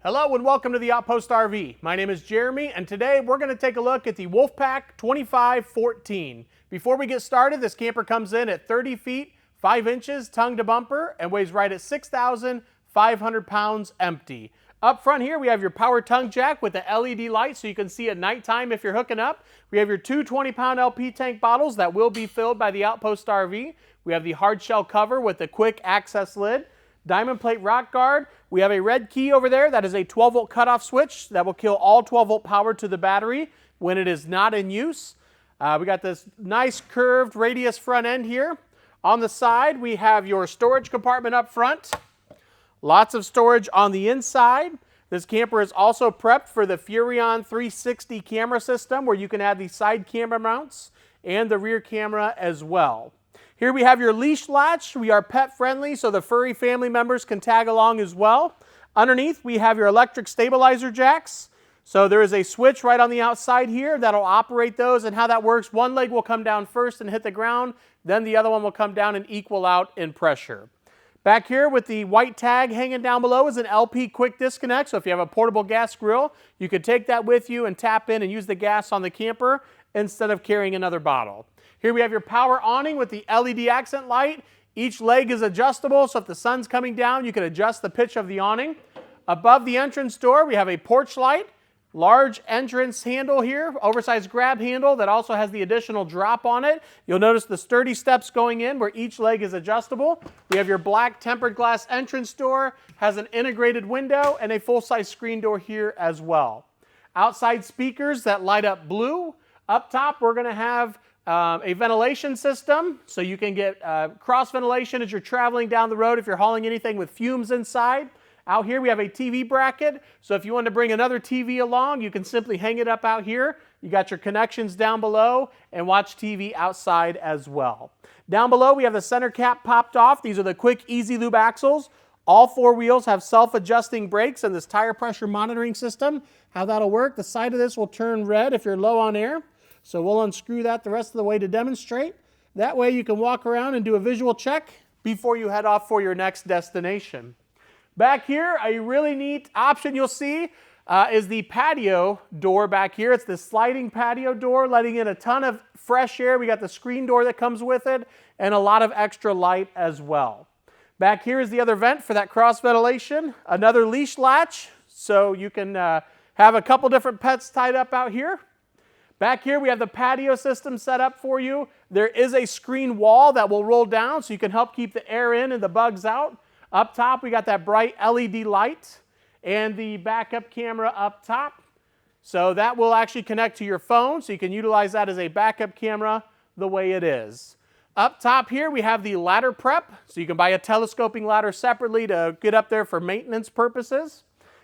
Hello and welcome to the Outpost RV. My name is Jeremy and today we're going to take a look at the Wolfpack 2514. Before we get started, this camper comes in at 30 feet, 5 inches, tongue to bumper, and weighs right at 6,500 pounds empty. Up front here we have your power tongue jack with the LED light so you can see at nighttime if you're hooking up. We have your two 20-pound LP tank bottles that will be filled by the Outpost RV. We have the hard shell cover with the quick access lid. Diamond plate rock guard. We have a red key over there that is a 12-volt cutoff switch that will kill all 12-volt power to the battery when it is not in use. We got this nice curved radius front end here. On the side, we have your storage compartment up front. Lots of storage on the inside. This camper is also prepped for the Furrion 360 camera system where you can add the side camera mounts and the rear camera as well. Here we have your leash latch. We are pet friendly so the furry family members can tag along as well. Underneath we have your electric stabilizer jacks. So there is a switch right on the outside here that'll operate those, and how that works, one leg will come down first and hit the ground, then the other one will come down and equal out in pressure. Back here with the white tag hanging down below is an LP quick disconnect, so if you have a portable gas grill, you could take that with you and tap in and use the gas on the camper instead of carrying another bottle. Here we have your power awning with the LED accent light. Each leg is adjustable, so if the sun's coming down, you can adjust the pitch of the awning. Above the entrance door, we have a porch light, large entrance handle here, oversized grab handle that also has the additional drop on it. You'll notice the sturdy steps going in where each leg is adjustable. We have your black tempered glass entrance door, has an integrated window, and a full-size screen door here as well. Outside speakers that light up blue. Up top, we're going to have a ventilation system, so you can get cross ventilation as you're traveling down the road if you're hauling anything with fumes inside. Out here we have a TV bracket, so if you want to bring another TV along, you can simply hang it up out here. You got your connections down below and watch TV outside as well. Down below we have the center cap popped off. These are the quick easy lube axles. All four wheels have self-adjusting brakes and this tire pressure monitoring system. How that'll work, the side of this will turn red if you're low on air. So we'll unscrew that the rest of the way to demonstrate. That way you can walk around and do a visual check before you head off for your next destination. Back here, a really neat option you'll see is the patio door back here. It's the sliding patio door, letting in a ton of fresh air. We got the screen door that comes with it and a lot of extra light as well. Back here is the other vent for that cross ventilation. Another leash latch, so you can have a couple different pets tied up out here. Back here we have the patio system set up for you. There is a screen wall that will roll down so you can help keep the air in and the bugs out. Up top we got that bright LED light and the backup camera up top. So that will actually connect to your phone so you can utilize that as a backup camera the way it is. Up top here we have the ladder prep, so you can buy a telescoping ladder separately to get up there for maintenance purposes.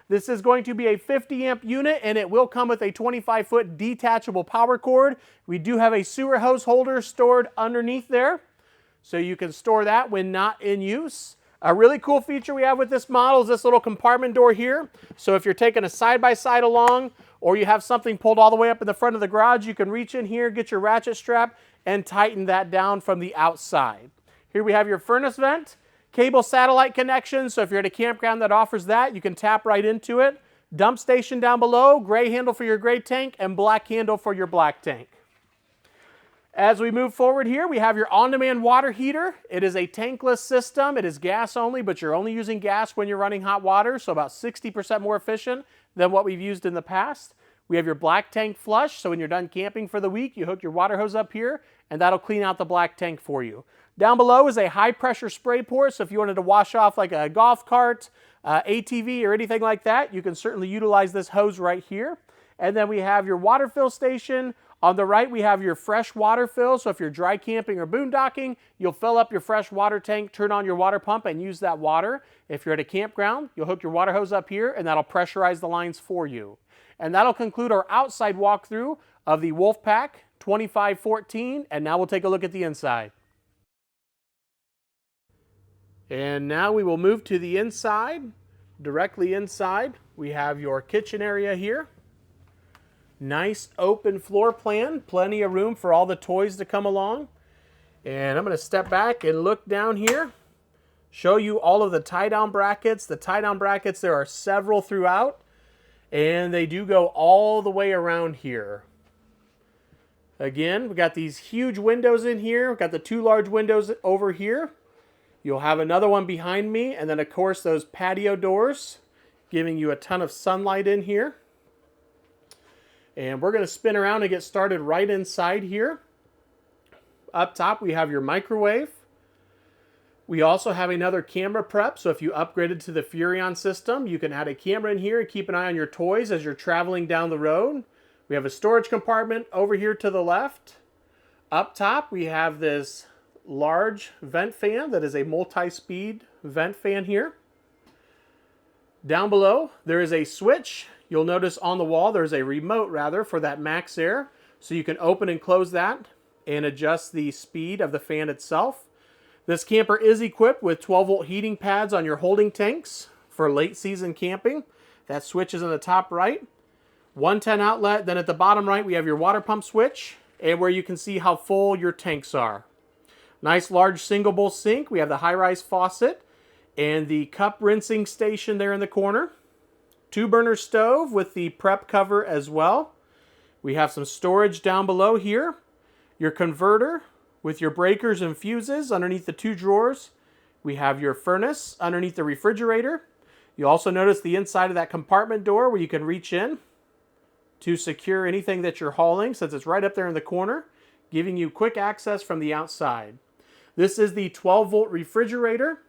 This is going to be a 50 amp unit and it will come with a 25-foot detachable power cord. We do have a sewer hose holder stored underneath there, so you can store that when not in use. A really cool feature we have with this model is this little compartment door here. So if you're taking a side-by-side along or you have something pulled all the way up in the front of the garage, you can reach in here, get your ratchet strap, and tighten that down from the outside. Here we have your furnace vent. Cable satellite connection, so if you're at a campground that offers that, you can tap right into it. Dump station down below, gray handle for your gray tank, and black handle for your black tank. As we move forward here, we have your on-demand water heater. It is a tankless system. It is gas only, but you're only using gas when you're running hot water, so about 60% more efficient than what we've used in the past. We have your black tank flush, so when you're done camping for the week, you hook your water hose up here, and that'll clean out the black tank for you. Down below is a high-pressure spray port, so if you wanted to wash off like a golf cart, ATV, or anything like that, you can certainly utilize this hose right here. And then we have your water fill station. On the right, we have your fresh water fill, so if you're dry camping or boondocking, you'll fill up your fresh water tank, turn on your water pump, and use that water. If you're at a campground, you'll hook your water hose up here, and that'll pressurize the lines for you. And that'll conclude our outside walkthrough of the Wolfpack 2514, and now we'll take a look at the inside. And now we will move to the inside. Directly inside, we have your kitchen area here. Nice open floor plan, plenty of room for all the toys to come along. And I'm going to step back and look down here. show you all of the tie-down brackets. The tie-down brackets, there are several throughout, and they do go all the way around here. Again, we got these huge windows in here. We've got the 2 large windows over here. You'll have another one behind me, and then of course those patio doors giving you a ton of sunlight in here. And we're going to spin around and get started right inside here. Up top we have your microwave. We also have another camera prep, so if you upgraded to the Furrion system, you can add a camera in here and keep an eye on your toys as you're traveling down the road. We have a storage compartment over here to the left. Up top we have this large vent fan that is a multi-speed vent fan here. Down below there is a switch. You'll notice on the wall there's a remote rather for that max air, so you can open and close that and adjust the speed of the fan itself. This camper is equipped with 12-volt heating pads on your holding tanks for late season camping. That switch is in the top right. 110 outlet, then at the bottom right we have your water pump switch and where you can see how full your tanks are. Nice large single bowl sink. We have the high-rise faucet and the cup rinsing station there in the corner. 2-burner stove with the prep cover as well. We have some storage down below here. Your converter with your breakers and fuses underneath the 2 drawers. We have your furnace underneath the refrigerator. You also notice the inside of that compartment door where you can reach in to secure anything that you're hauling, since it's right up there in the corner, giving you quick access from the outside. This is the 12-volt refrigerator.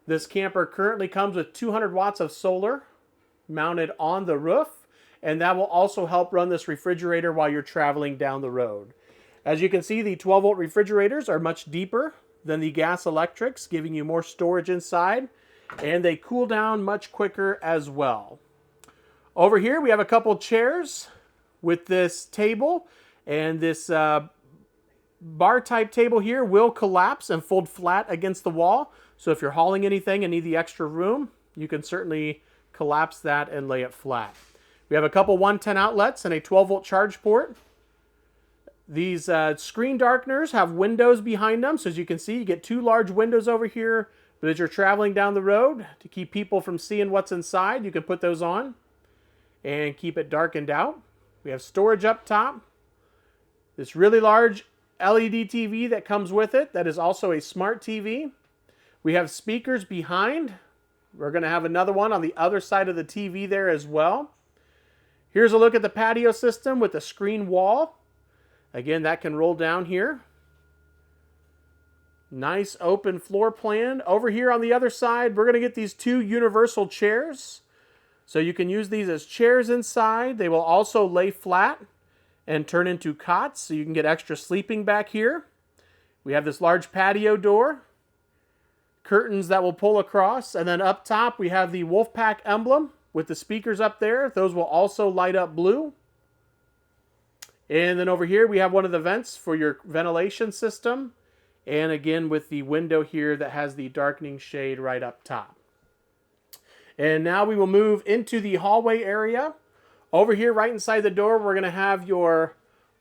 This camper currently comes with 200 watts of solar mounted on the roof, and that will also help run this refrigerator while you're traveling down the road. As you can see, the 12-volt refrigerators are much deeper than the gas electrics, giving you more storage inside, and they cool down much quicker as well. Over here, we have a couple chairs with this table, and this bar-type table here will collapse and fold flat against the wall. So if you're hauling anything and need the extra room, you can certainly collapse that and lay it flat. We have a couple 110 outlets and a 12-volt charge port. These screen darkeners have windows behind them, so as you can see, you get 2 large windows over here, but as you're traveling down the road, to keep people from seeing what's inside, you can put those on and keep it darkened out. We have storage up top. This really large LED TV that comes with it, that is also a smart TV. We have speakers behind. We're going to have another one on the other side of the TV there as well. Here's a look at the patio system with the screen wall. Again, that can roll down here. Nice open floor plan. Over here on the other side, we're going to get these 2 universal chairs. So you can use these as chairs inside. They will also lay flat and turn into cots, so you can get extra sleeping back here. We have this large patio door, curtains that will pull across, and then up top we have the Wolfpack emblem with the speakers up there. Those will also light up blue. And then over here we have one of the vents for your ventilation system, and again with the window here that has the darkening shade right up top. And now we will move into the hallway area. Over here right inside the door we're going to have your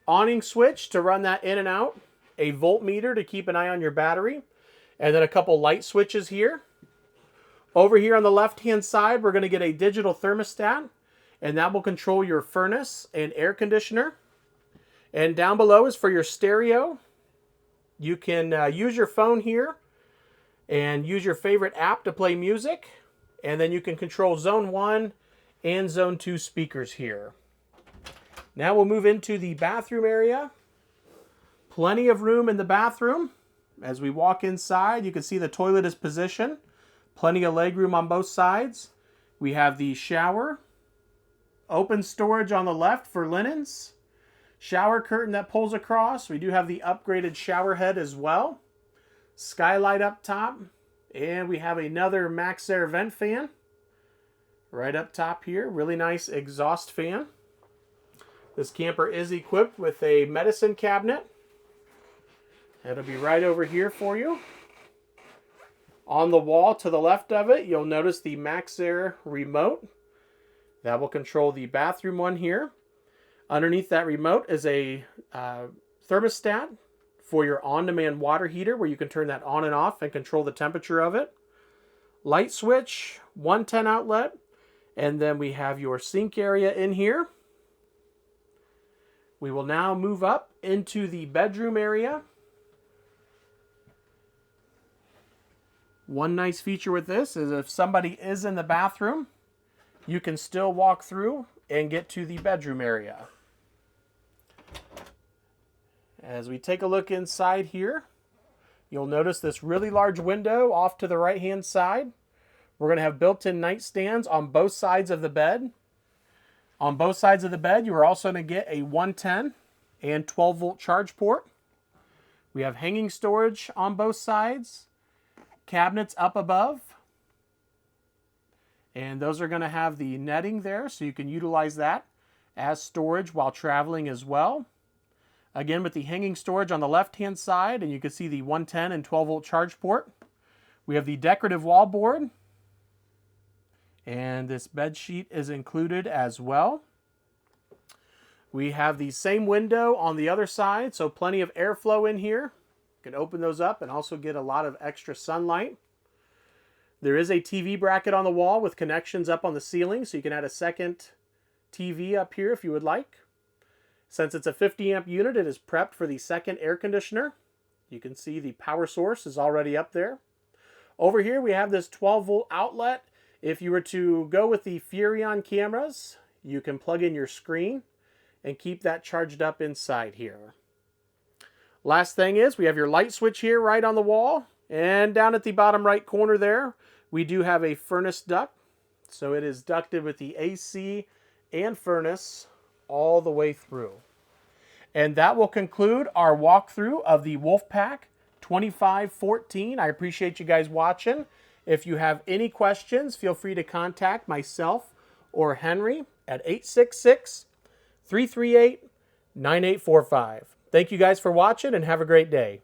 awning switch to run that in and out, a voltmeter to keep an eye on your battery, and then a couple light switches here. Over here on the left hand side we're going to get a digital thermostat, and that will control your furnace and air conditioner. And down below is for your stereo. You can use your phone here and use your favorite app to play music, and then you can control zone 1 and zone 2 speakers here. Now we'll move into the bathroom area. Plenty of room in the bathroom. As we walk inside, you can see the toilet is positioned. Plenty of leg room on both sides. We have the shower. Open storage on the left for linens. Shower curtain that pulls across. We do have the upgraded shower head as well. Skylight up top. And we have another max air vent fan right up top here. Really nice exhaust fan. This camper is equipped with a medicine cabinet. It'll be right over here for you. On the wall to the left of it, you'll notice the MaxxAir remote. That will control the bathroom one here. Underneath that remote is a thermostat for your on-demand water heater, where you can turn that on and off and control the temperature of it. light switch, 110 outlet, and then we have your sink area in here. We will now move up into the bedroom area. One nice feature with this is if somebody is in the bathroom, you can still walk through and get to the bedroom area. As we take a look inside here, you'll notice this really large window off to the right-hand side. We're going to have built-in nightstands on both sides of the bed. On both sides of the bed, you are also going to get a 110 and 12-volt charge port. We have hanging storage on both sides, cabinets up above, and those are going to have the netting there, so you can utilize that as storage while traveling as well. Again, with the hanging storage on the left-hand side, and you can see the 110 and 12-volt charge port. We have the decorative wall board, and this bed sheet is included as well. We have the same window on the other side, so plenty of airflow in here. You can open those up and also get a lot of extra sunlight. There is a TV bracket on the wall with connections up on the ceiling, so you can add a second TV up here if you would like. Since it's a 50 amp unit, it is prepped for the second air conditioner. You can see the power source is already up there. Over here we have this 12-volt outlet. If you were to go with the Furrion cameras, you can plug in your screen and keep that charged up inside here. Last thing is we have your light switch here right on the wall, and down at the bottom right corner there we do have a furnace duct. So it is ducted with the AC and furnace all the way through. And that will conclude our walkthrough of the Wolfpack 2514. I appreciate you guys watching. If you have any questions, feel free to contact myself or Henry at 866-338-9845. Thank you guys for watching and have a great day.